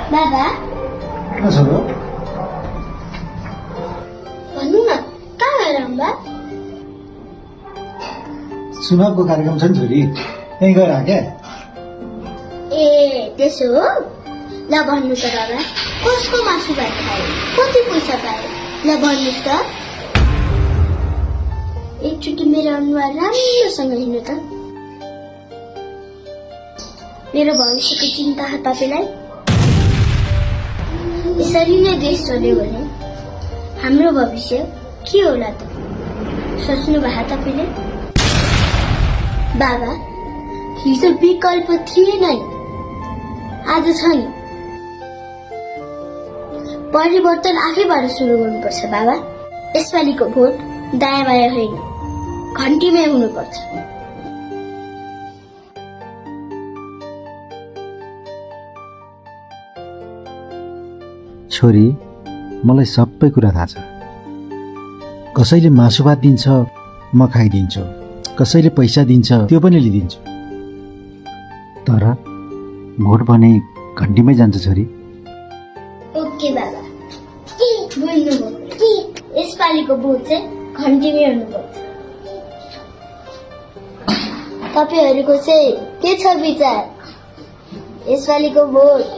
बाबा छोरो भन्नु न कहाँ गएर अम्बा चुनावको कार्यक्रम छ नि छोरी यहीँ गएर क्या ए त्यसो हो ल भन्नु त बाबा कसको मासु भात खायो कति पैसा पायो ल भन्नुहोस् त एकचोटि मेरो अनुहार राम्रोसँग हेर्नु त मेरो भविष्यको चिन्ता तपाईँलाई यसरी नै देश चल्यो भने हाम्रो भविष्य के होला त सोच्नु भए तपाईँले बाबा हिजो विकल्प थिएन नि आज छ नि परिवर्तन आफैबाट सुरु गर्नुपर्छ बाबा यसपालिको भोट दायाँ बायाँ होइन घन्टीमै हुनुपर्छ छोरी मलाई सबै कुरा थाहा छ कसैले मासु भात दिन्छ म खाइदिन्छु कसैले पैसा दिन्छ त्यो पनि लिइदिन्छु तर भोट भने घन्टीमै जान्छ छोरी ओके बाबा बुझ्नुभयो यसपालिको भोट चाहिँ घन्टीमै हुनुपर्छ तपाईँहरूको चाहिँ के छ विचार यसपालिको भोट